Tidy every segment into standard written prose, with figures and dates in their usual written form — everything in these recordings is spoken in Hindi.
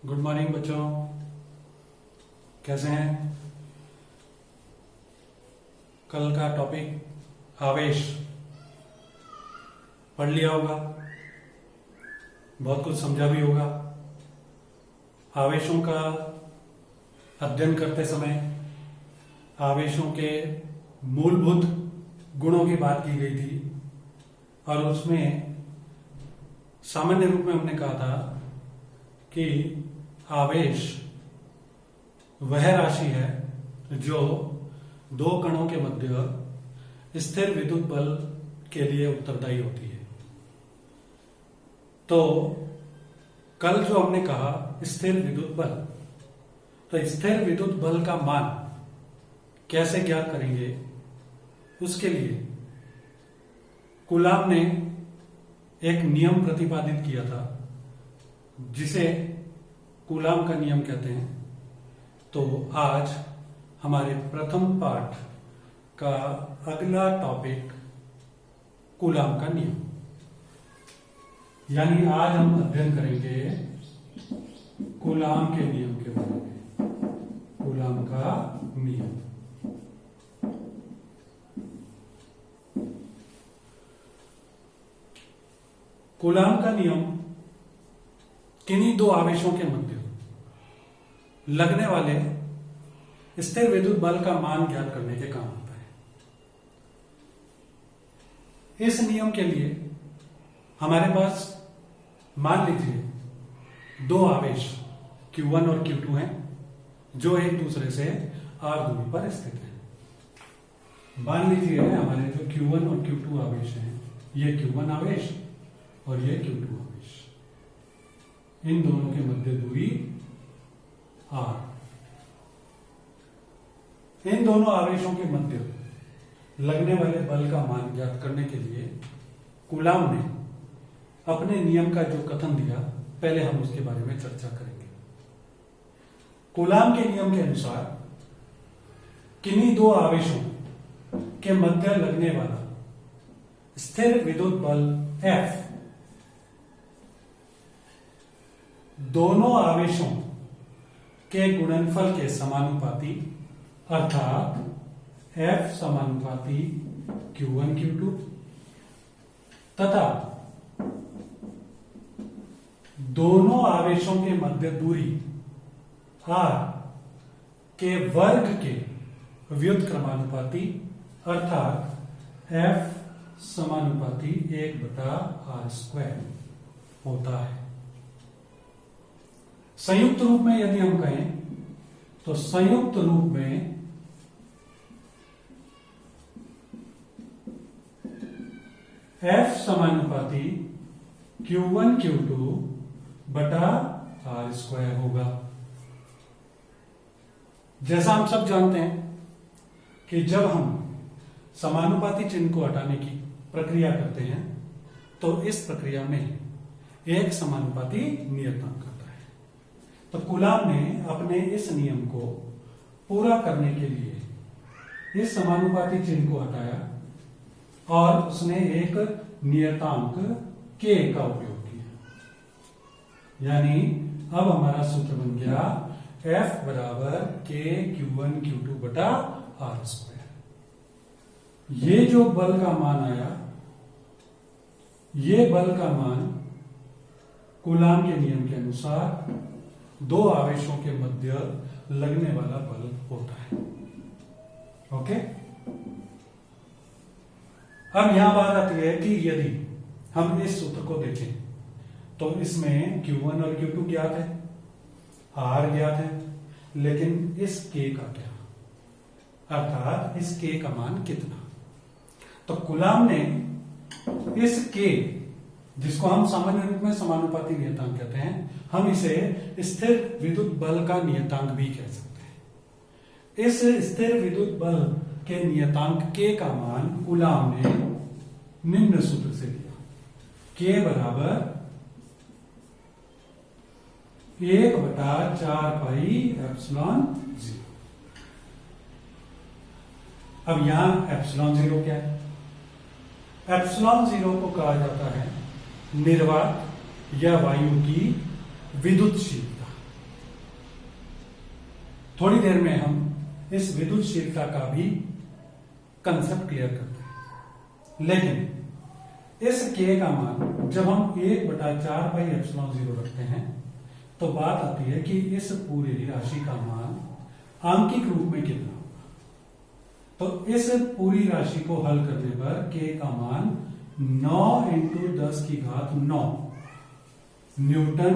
गुड मॉर्निंग बच्चों, कैसे हैं? कल का टॉपिक आवेश पढ़ लिया होगा, बहुत कुछ समझा भी होगा। आवेशों का अध्ययन करते समय आवेशों के मूलभूत गुणों की बात की गई थी और उसमें सामान्य रूप में हमने कहा था कि आवेश वह राशि है जो दो कणों के मध्य स्थिर विद्युत बल के लिए उत्तरदायी होती है। तो कल जो हमने कहा स्थिर विद्युत बल, तो स्थिर विद्युत बल का मान कैसे ज्ञात करेंगे, उसके लिए कूलाम ने एक नियम प्रतिपादित किया था जिसे कूलाम का नियम कहते हैं। तो आज हमारे प्रथम पाठ का अगला टॉपिक कूलाम का नियम, यानी आज हम अध्ययन करेंगे कूलाम के नियम के बारे में। कूलाम का नियम कूलाम का नियम किन्हीं दो आवेशों के मध्य लगने वाले स्थिर विद्युत बल का मान ज्ञात करने के काम आता है। इस नियम के लिए हमारे पास मान लीजिए दो आवेश Q1 और Q2 हैं जो एक दूसरे से r दूरी पर स्थित हैं। मान लीजिए हमारे जो Q1 और Q2 आवेश हैं, ये Q1 आवेश और ये Q2 आवेश, इन दोनों के मध्य दूरी r। इन दोनों आवेशों के मध्य लगने वाले बल का मान ज्ञात करने के लिए कूलाम ने अपने नियम का जो कथन दिया, पहले हम उसके बारे में चर्चा करेंगे। कूलाम के नियम के अनुसार किन्हीं दो आवेशों के मध्य लगने वाला स्थिर विद्युत बल F दोनों आवेशों के गुणनफल के समानुपाती, अर्थात F समानुपाती Q1 Q2 तथा दोनों आवेशों के मध्य दूरी r के वर्ग के व्युत्क्रमानुपाती, अर्थात F समानुपाती 1/r² होता है। संयुक्त रूप में यदि हम कहें तो संयुक्त रूप में F समानुपाती Q1 Q2 बटा r² होगा। जैसा हम सब जानते हैं कि जब हम समानुपाती चिन्ह को हटाने की प्रक्रिया करते हैं तो इस प्रक्रिया में एक समानुपाती नियतांक आता है। तो कूलाम ने अपने इस नियम को पूरा करने के लिए इस समानुपाती चिन्ह को हटाया और उसने एक नियतांक k का उपयोग किया, यानी अब हमारा सूत्र बन गया F बराबर k Q1 Q2 बटा r²। ये जो बल का मान आया, ये बल का मान कूलाम के नियम के अनुसार दो आवेशों के मध्य लगने वाला बल होता है। ओके, अब यहां बात आती है कि यदि हम इस सूत्र को देखें तो इसमें Q1 और Q2 ज्ञात है, R ज्ञात है, लेकिन इस K का क्या, अर्थात इस K का मान कितना। तो कूलाम ने इस K, जिसको हम सामान्य रूप में समानुपाती नियतांक कहते हैं, हम इसे स्थिर विद्युत बल का नियतांक भी कह सकते हैं। इस स्थिर विद्युत बल के नियतांक K का मान कूलाम ने निम्न सूत्र से लिया, K बराबर 1/4 पाई एप्सिलॉन 0। अब यहां एप्सिलॉन 0 क्या है? एप्सिलॉन 0 को कहा जाता है निर्वात या वायु की विद्युतशीलता। थोड़ी देर में हम इस विद्युतशीलता का भी कंसेप्ट क्लियर करते हैं। लेकिन इस k का मान जब हम 1/4πε0 रखते हैं तो बात आती है कि इस पूरी राशि का मान आंकिक रूप में कितना होगा। तो इस पूरी राशि को हल करने पर k का मान 9 × 10⁹ न्यूटन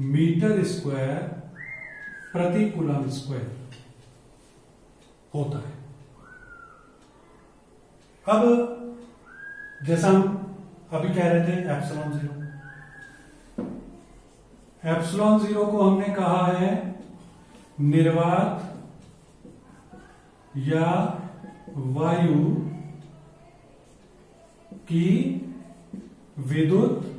मीटर स्क्वायर प्रति कूलम स्क्वायर होता है। अब जैसा हम अभी कह रहे थे एप्सिलॉन जीरो को हमने कहा है निर्वात या वायु की विद्युतशीलता।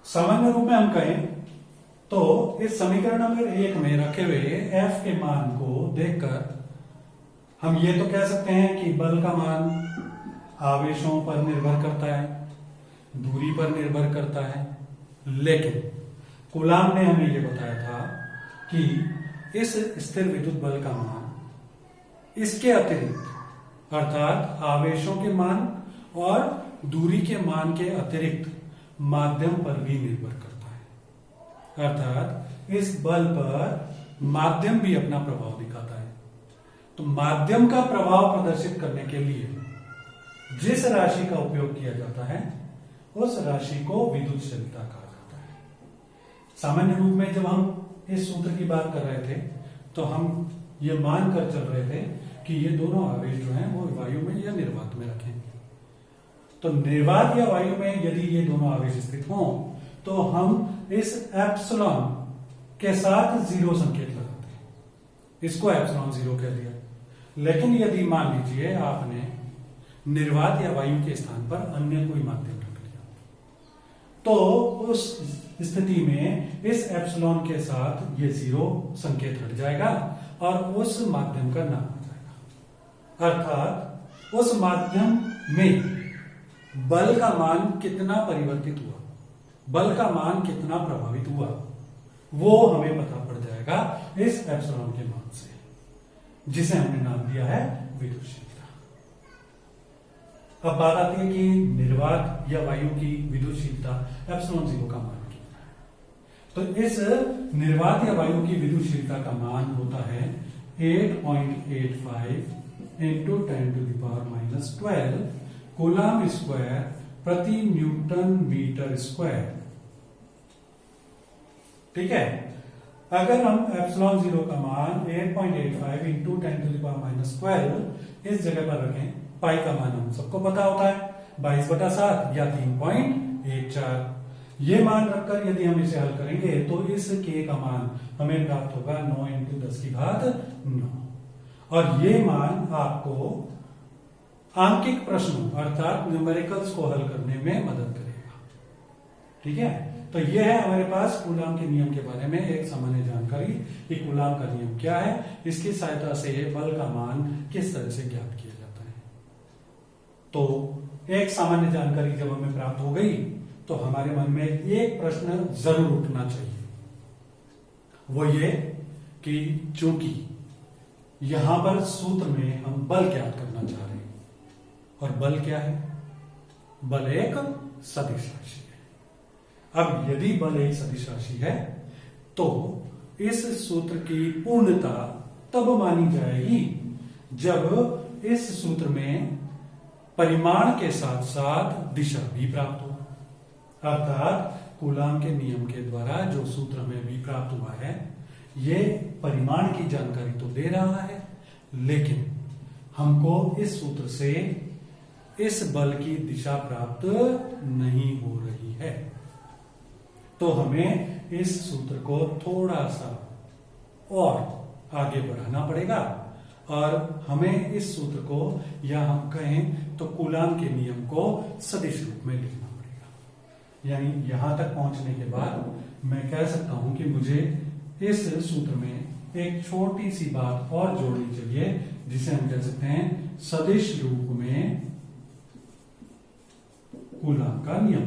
सामान्य रूप में हम कहें तो इस समीकरण नंबर 1 में रखे हुए F के मान को देखकर हम ये तो कह सकते हैं कि बल का मान आवेशों पर निर्भर करता है, दूरी पर निर्भर करता है। लेकिन कूलाम ने हमें ये बताया था कि इस स्थिर विद्युत बल का मान इसके अतिरिक्त अर्थात आवेशों के मान और दूरी के मान के अतिरिक्त माध्यम पर भी निर्भर करता है। अर्थात इस बल पर माध्यम भी अपना प्रभाव दिखाता है। तो माध्यम का प्रभाव प्रदर्शित करने के लिए जिस राशि का उपयोग किया जाता है उस राशि को विद्युतशीलता कहा जाता है। सामान्य रूप में जब हम इस सूत्र की बात कर रहे थे तो हम ये मान कर चल रहे थे कि ये दोनों आवेश जो हैं वो वायु में या निर्वात में रखेंगे। तो निर्वात या वायु में यदि ये दोनों आवेश स्थित हों तो हम इस एप्सिलॉन के साथ 0 संकेत लगाते हैं, इसको एप्सिलॉन 0 कह दिया। लेकिन यदि मान लीजिए आपने निर्वात या वायु के स्थान पर अन्य कोई माध्यम रख लिया तो उस स्थिति में इस एप्सिलॉन के साथ ये 0 संकेत हट जाएगा और उस माध्यम का नाम आ जाएगा। अर्थात उस माध्यम में बल का मान कितना परिवर्तित हुआ, बल का मान कितना प्रभावित हुआ, वो हमें पता पड़ जाएगा इस एप्सिलॉन के मान से, जिसे हमने नाम दिया है विद्युतशीलता। अब बात आती है कि निर्वात या वायु की विद्युतशीलता एप्सिलॉन 0 का मान कितना है। तो इस निर्वात या वायु की विद्युतशीलता का मान होता है 8.85 × 10⁻⁻12 कूलम स्क्वायर प्रति न्यूटन मीटर स्क्वायर। ठीक है, अगर हम एप्सिलॉन 0 का मान 8.85 × 10⁻⁻12 इस जगह पर रखें, पाई का मान हम सबको पता होता है 22/7 या 3.14। ये मान रखकर यदि हम इसे हल करेंगे तो इस k का मान हमें प्राप्त होगा 9 × 10⁹ और ये मान आपको आंकिक प्रश्नों अर्थात न्यूमेरिकल्स को हल करने में मदद करेगा। ठीक है, तो यह है हमारे पास कूलाम के नियम के बारे में एक सामान्य जानकारी कि कूलाम का नियम क्या है, इसकी सहायता से बल का मान किस तरह से ज्ञात किया जाता है। तो एक सामान्य जानकारी जब हमें प्राप्त हो गई तो हमारे मन में एक प्रश्न जरूर उठना चाहिए, वो ये कि चूंकि यहां पर सूत्र में हम बल ज्ञात करना चाह रहे हैं और बल क्या है, बल एक सदिश राशि है। अब यदि बल एक सदिश राशि है तो इस सूत्र की पूर्णता तब मानी जाएगी जब इस सूत्र में परिमाण के साथ साथ दिशा भी प्राप्त हो। अर्थात कूलाम के नियम के द्वारा जो सूत्र हमें भी प्राप्त हुआ है ये परिमाण की जानकारी तो दे रहा है, लेकिन हमको इस सूत्र से इस बल की दिशा प्राप्त नहीं हो रही है। तो हमें इस सूत्र को थोड़ा सा और आगे बढ़ाना पड़ेगा और हमें इस सूत्र को या हम कहें तो कूलाम के नियम को सदिश रूप में लिखना पड़ेगा। यानी यहां तक पहुंचने के बाद मैं कह सकता हूं कि मुझे इस सूत्र में एक छोटी सी बात और जोड़नी चाहिए जिसे हम कह सकते हैं सदिश रूप में कूलाम का नियम।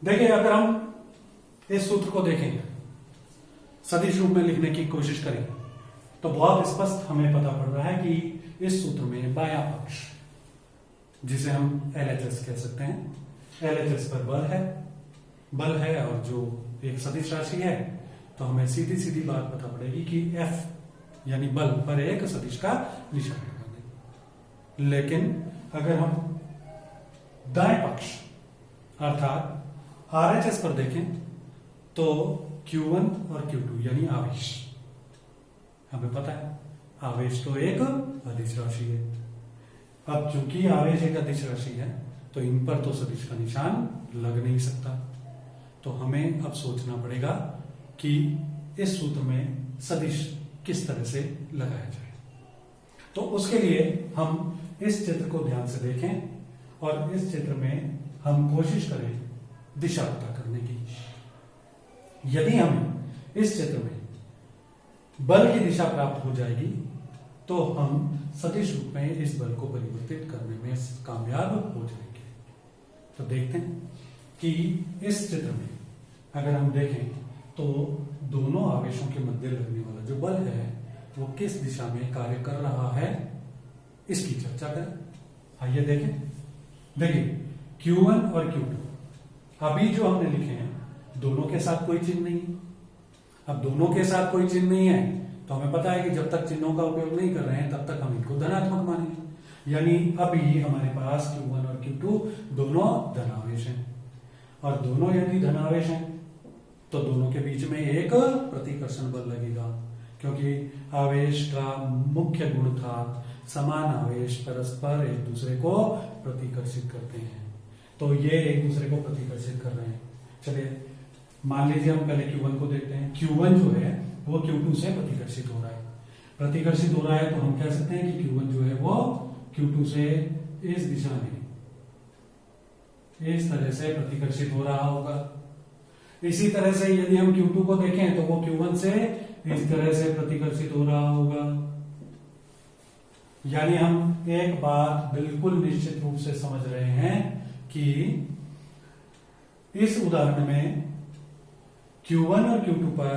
देखिए, अगर हम इस सूत्र को देखें, सदिश रूप में लिखने की कोशिश करें, तो बहुत स्पष्ट हमें पता पड़ रहा है कि इस सूत्र में बायां पक्ष, जिसे हम LHS कह सकते हैं, LHS पर बल है और जो एक सदिश राशि है, तो हमें सीधी सीधी बात पता पड़ेगी कि F यानी बल पर एक सदिश का निशान लगा देंगे। लेकिन अगर हम दाएं पक्ष अर्थात RHS पर देखें, तो Q1 और Q2 यानी आवेश, हमें पता है आवेश तो एक अदिश राशि है। अब चूंकि आवेश एक अदिश राशि है, तो इन पर तो सदिश का निशान लग नहीं सकता, तो हमें अब सोचना पड़ेगा कि इस सूत्र में सदिश किस तरह से लगाया जाए। तो उसके लिए हम इस चित्र को ध्यान से देखें और इस चित्र में हम कोशिश करें दिशा पता करने की। यदि हमें इस चित्र में बल की दिशा प्राप्त हो जाएगी, तो हम सदिश रूप में इस बल को परिवर्तित करने में कामयाब हो जाएंगे। तो देखते हैं कि इस चित्र में अगर हम देखें तो दोनों आवेशों के मध्य लगने वाला जो बल है वो किस दिशा में कार्य कर रहा है, इसकी चर्चा करें। आइए देखिए Q1 और Q2 अभी जो हमने लिखे हैं, दोनों के साथ कोई चिन्ह नहीं है। अब दोनों के साथ कोई चिन्ह नहीं है, तो हमें पता है कि जब तक चिन्हों का उपयोग नहीं कर रहे हैं तब तक हम इनको धनात्मक मानेंगे। यानी अभी हमारे पास Q1 और Q2 दोनों धनावेश हैं, और दोनों यदि धनावेश हैं तो दोनों के बीच में एक प्रतिकर्षण बल लगेगा, क्योंकि आवेश का मुख्य गुण था समान आवेश परस्पर एक दूसरे को प्रतिकर्षित करते हैं। तो ये एक दूसरे को प्रतिकर्षित कर रहे हैं। चलिए मान लीजिए हम पहले Q1 को देखते हैं। Q1 जो है वो Q2 से प्रतिकर्षित हो रहा है। प्रतिकर्षित हो रहा है तो हम कह सकते हैं कि Q1 जो है वो Q2 से इस दिशा में इस तरह से प्रतिकर्षित हो रहा होगा। इसी तरह से यदि हम Q2 को देखें तो वो Q1 से इस तरह से प्रतिकर्षित हो रहा होगा। यानी हम एक बात बिल्कुल निश्चित रूप से समझ रहे हैं कि इस उदाहरण में Q1 और Q2 पर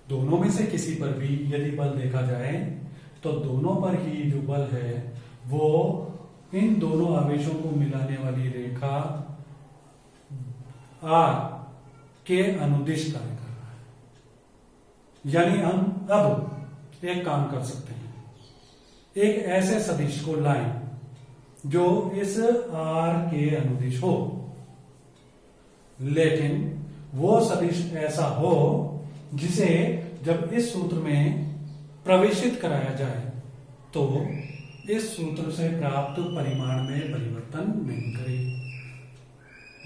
दोनों में से किसी पर भी यदि बल देखा जाए तो दोनों पर ही जो बल है वो इन दोनों आवेशों को मिलाने वाली रेखा R के अनुदिश कार्य कर रहा है। यानी हम अब एक काम कर सकते हैं, एक ऐसे सदिश को लाएं जो इस R के अनुदिश हो, लेकिन वो सदिश ऐसा हो जिसे जब इस सूत्र में प्रवेशित कराया जाए तो इस सूत्र से प्राप्त परिमाण में परिवर्तन नहीं करे।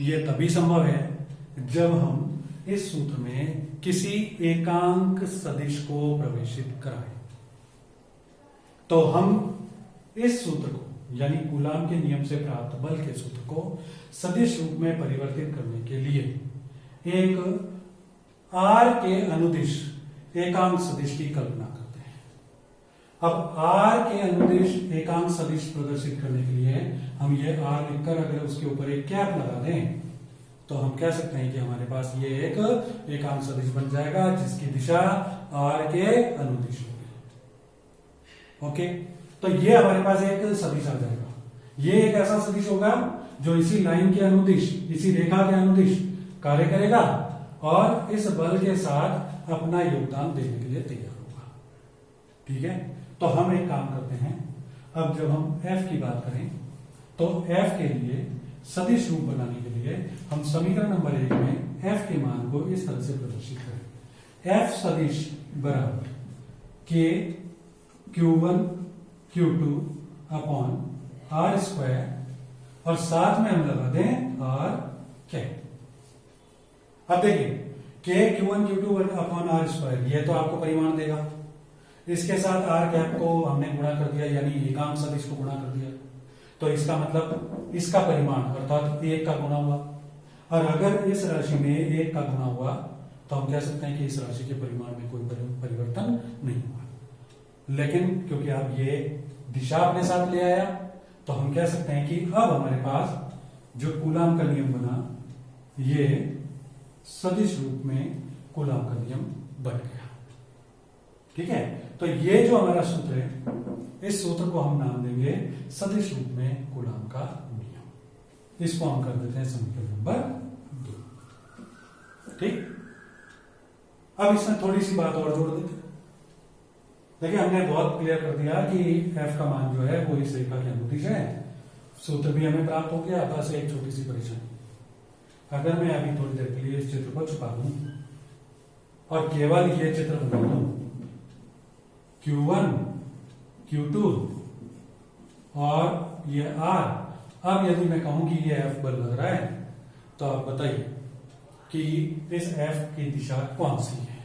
यह तभी संभव है जब हम इस सूत्र में किसी एकांक सदिश को प्रवेशित कराएं। तो हम इस सूत्र को यानी कूलाम के नियम से प्राप्त बल के सूत्र को सदिश रूप में परिवर्तित करने के लिए एक R के अनुदिश एकांक सदिश की कल्पना करते हैं। अब R के अनुदिश एकांक सदिश प्रदर्शित करने के लिए हम ये R लिखकर अगर उसके ऊपर एक कैप लगा दें तो हम कह सकते हैं कि हमारे पास ये एक एकांक सदिश बन जाएगा जिसकी दिशा R के अनुदिश होगी। ओके, तो ये हमारे पास एक सदिश आ जाएगा। ये एक ऐसा सदिश होगा जो इसी लाइन के अनुदिश, इसी रेखा के अनुदिश कार्य करेगा और इस बल के साथ अपना योगदान देने के लिए तैयार होगा। ठीक है, तो हम एक काम करते हैं, अब जब हम F की बात करें तो F के लिए सदिश रूप बनाने के लिए हम समीकरण नंबर 1 में F के मान को इस तरह से प्रदर्शित करें। F सदिश बराबर K Q1 Q2 upon R square और साथ में हम लगा दें R कैप। अब देखिए K Q1 Q2 upon R square ये तो आपको परिमाण देगा, इसके साथ R कैप को हमने गुणा कर दिया यानी एकांक सदिश को गुणा कर दिया, तो इसका मतलब इसका परिमाण अर्थात 1 का गुणा हुआ। और अगर इस राशि में 1 का गुणा हुआ तो हम कह सकते हैं कि इस राशि के परिमाण में कोई परिवर्तन नहीं हुआ। लेकिन क्योंकि आप ये दिशा अपने साथ ले आया तो हम कह सकते हैं कि अब हमारे पास जो कूलाम का नियम बना ये सदिश रूप में कूलाम का नियम बन गया। ठीक है, तो ये जो हमारा सूत्र है, इस सूत्र को हम नाम देंगे सदिश रूप में कूलाम का नियम। इसको हम कर देते हैं समीकरण नंबर 2। ठीक, अब इसमें थोड़ी सी बात और जोड़ देते हैं। देखिए, हमने बहुत क्लियर कर दिया कि f का मान जो है वो इस रेखा के अनुदिश है। सूत्र भी हमें प्राप्त हो गया। बस एक छोटी सी परेशानी, अगर मैं अभी थोड़ी देर के लिए इस चित्र को छुपा दूं और केवल ये चित्र बना दूं, Q1, Q2 और ये R, अब यदि मैं कहूं कि ये F बल लग रहा है, तो आप बताइए कि इस F की दिशा कौन सी है।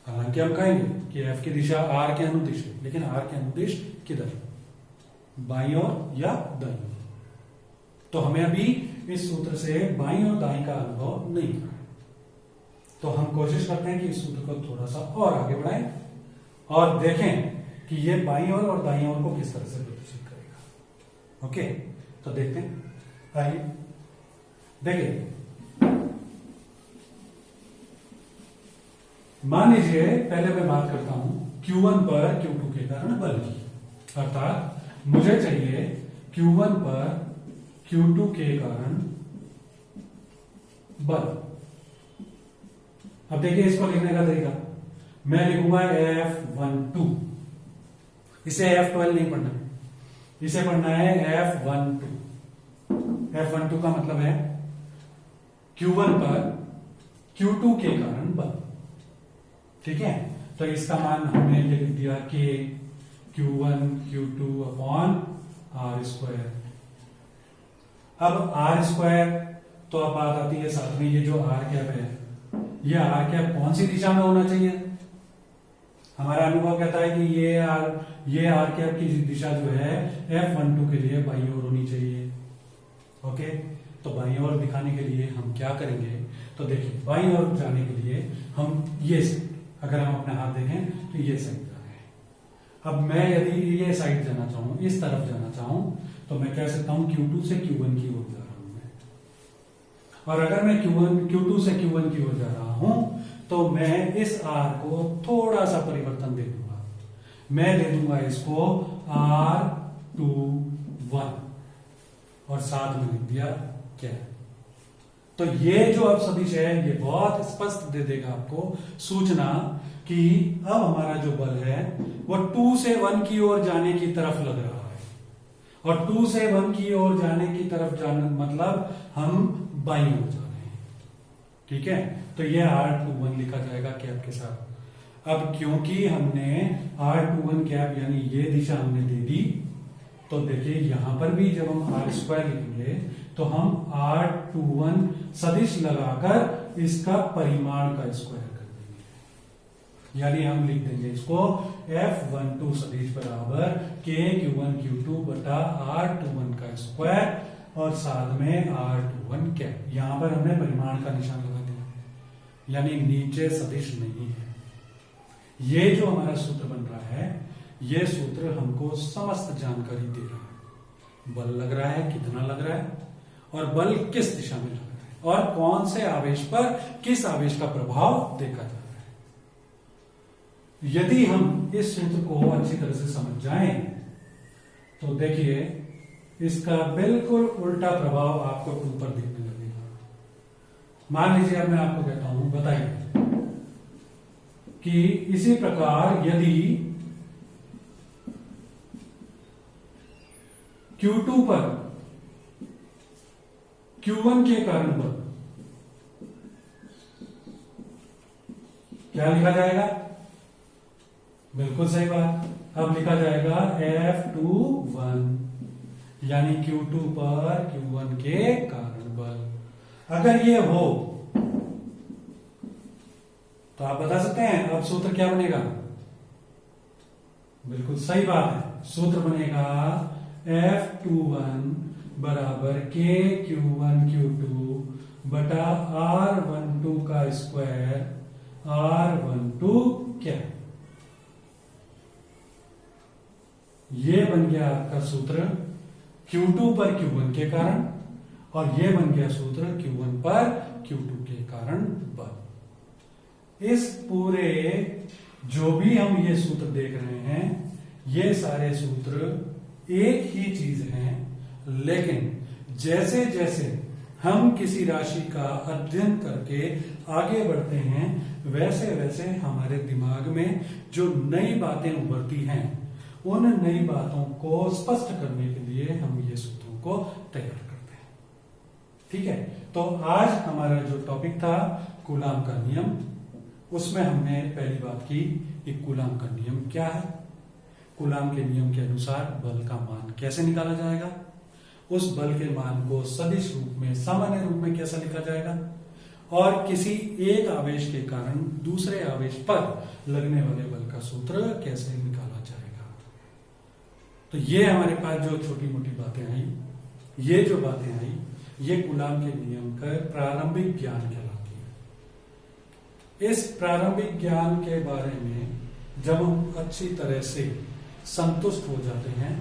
हालांकि हम कहेंगे कि F की दिशा R के अनुदिश है, लेकिन R के अनुदिश किधर, बाईं ओर या दाईं ओर? तो हमें अभी इस सूत्र से बाईं और दाईं का अनुभव नहीं है, तो हम कोशिश करते हैं कि इस सूत्र को थोड़ा सा और आगे बढ़ाएं और देखें कि ये बाईं ओर और दाईं ओर को किस तरह से प्रदर्शित करेगा। ओके, तो देखते हैं। आइए देखिए, मान लीजिए पहले मैं बात करता हूं Q1 पर Q2 के कारण बल की, अर्थात मुझे चाहिए Q1 पर Q2 के कारण बल। अब देखिए, इसको लिखने का तरीका मैं लिखूंगा F12। इसे F12 नहीं पढ़ना, इसे पढ़ना है F12। F12 का मतलब है Q1 पर Q2 के कारण बल। ठीक है, तो इसका मान हमने ये लिख दिया कि Q1 Q2 upon R square. अब R स्क्वायर, तो अब बात आती है साथ में ये जो R कैप है, ये R कैप कौन सी दिशा में होना चाहिए? हमारा अनुभव कहता है कि ये R कैप की दिशा जो है F12 के लिए बाईं ओर होनी चाहिए। ओके, तो बाईं ओर दिखाने के लिए हम क्या करेंगे? तो देखिए, बाईं ओर जाने के लिए हम ये, अगर हम अपने हाथ देखें तो ये साइड जा रहे हैं। अब मैं यदि ये साइड जाना चाहूं, इस तरफ जाना चाहूं, तो मैं कह सकता हूं Q2 से Q1 की ओर जा रहा हूं मैं। और अगर मैं Q2 से Q1 की ओर जा रहा हूं, तो मैं इस R को थोड़ा सा परिवर्तन दे दूंगा। मैं दे दूंगा इसको R21 और साथ में लिख दिया क्या। तो ये जो अब सदिश है, ये बहुत स्पष्ट दे देगा आपको सूचना कि अब हमारा जो बल है वो 2 से 1 की ओर जाने की तरफ लग रहा है। और 2 से 1 की ओर जाने की तरफ जाने मतलब हम बाईं ओर जा रहे हैं। ठीक है, तो ये R21 लिखा जाएगा कैप के साथ। अब क्योंकि हमने R21 कैप यानी ये दिशा हमने दे दी, तो देखिए यहां पर भी जब हम R स्क्वायर लिखेंगे तो हम R21 सदिश लगाकर इसका परिमाण का स्क्वायर कर देंगे, यानी हम लिख देंगे इसको F12 सदिश बराबर K Q1 Q2 बटा R21 का स्क्वायर और साथ में R21 कैप। यहां पर हमने परिमाण का निशान लगा दिया, यानी नीचे सदिश नहीं है। ये जो हमारा सूत्र बन रहा है, ये सूत्र हमको समस्त जानकारी दे रहा है। बल लग रहा है, कितना लग रहा है, और बल किस दिशा में लग रहा है, और कौन से आवेश पर किस आवेश का प्रभाव देखा जा रहा है। यदि हम इस सूत्र को अच्छी तरह से समझ जाएं, तो देखिए इसका बिल्कुल उल्टा प्रभाव आपको ऊपर दिखने लगेगा। मान लीजिए अब मैं आपको कहता हूं, बताइए कि इसी प्रकार यदि Q2 पर Q1 के कारण बल, क्या लिखा जाएगा? बिल्कुल सही बात, अब लिखा जाएगा F21, यानी Q2 पर Q1 के कारण बल। अगर ये हो तो आप बता सकते हैं अब सूत्र क्या बनेगा? बिल्कुल सही बात है, सूत्र बनेगा F21 बराबर K Q1 Q2 बटा R12 का स्क्वायर R12 क्या? ये बन गया आपका सूत्र Q2 पर Q1 के कारण और ये बन गया सूत्र Q1 पर Q2 के कारण बल। इस पूरे जो भी हम ये सूत्र देख रहे हैं, ये सारे सूत्र एक ही चीज हैं, लेकिन जैसे जैसे हम किसी राशि का अध्ययन करके आगे बढ़ते हैं, वैसे वैसे हमारे दिमाग में जो नई बातें उभरती हैं, उन नई बातों को स्पष्ट करने के लिए हम ये सूत्रों को तैयार करते हैं। ठीक है, तो आज हमारा जो टॉपिक था कूलाम का नियम, उसमें हमने पहली बात की कि कूलाम का नियम क्या है, कूलाम के नियम के अनुसार बल का मान कैसे निकाला जाएगा, उस बल के मान को सदिश रूप में, सामान्य रूप में कैसे लिखा जाएगा, और किसी एक आवेश के कारण दूसरे आवेश पर लगने वाले बल का सूत्र कैसे निकाला जाएगा। तो ये हमारे पास जो छोटी मोटी बातें आई, ये जो बातें आई, ये कूलाम के नियम का प्रारंभिक ज्ञान कहलाती है। इस प्रारंभिक ज्ञान के बारे में जब हम अच्छी तरह से संतुष्ट हो जाते हैं,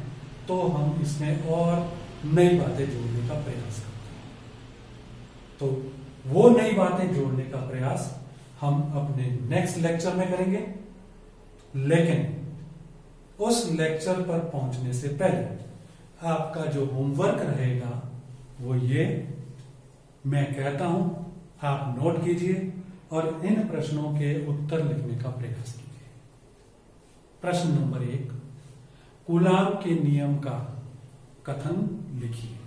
तो हम इसमें और नई बातें जोड़ने का प्रयास करते हैं। तो वो नई बातें जोड़ने का प्रयास हम अपने नेक्स्ट लेक्चर में करेंगे, लेकिन उस लेक्चर पर पहुंचने से पहले आपका जो होमवर्क रहेगा वो ये मैं कहता हूं, आप नोट कीजिए और इन प्रश्नों के उत्तर लिखने का प्रयास कीजिए। प्रश्न नंबर 1, कूलाम के नियम का कथन लिखिए।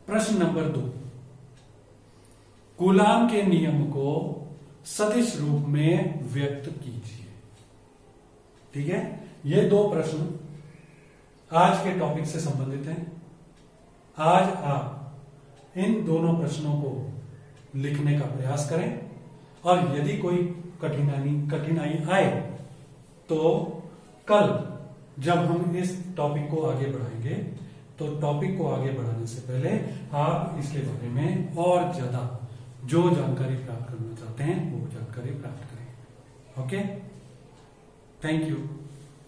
प्रश्न नंबर 2, कूलाम के नियम को सदिश रूप में व्यक्त कीजिए। ठीक है, ये दो प्रश्न आज के टॉपिक से संबंधित हैं। आज आप इन दोनों प्रश्नों को लिखने का प्रयास करें, और यदि कोई कठिनाई आए तो कल जब हम इस टॉपिक को आगे बढ़ाएंगे, तो टॉपिक को आगे बढ़ाने से पहले आप इसके बारे में और ज्यादा जो जानकारी प्राप्त करना चाहते हैं वो जानकारी प्राप्त करें। Okay, thank you.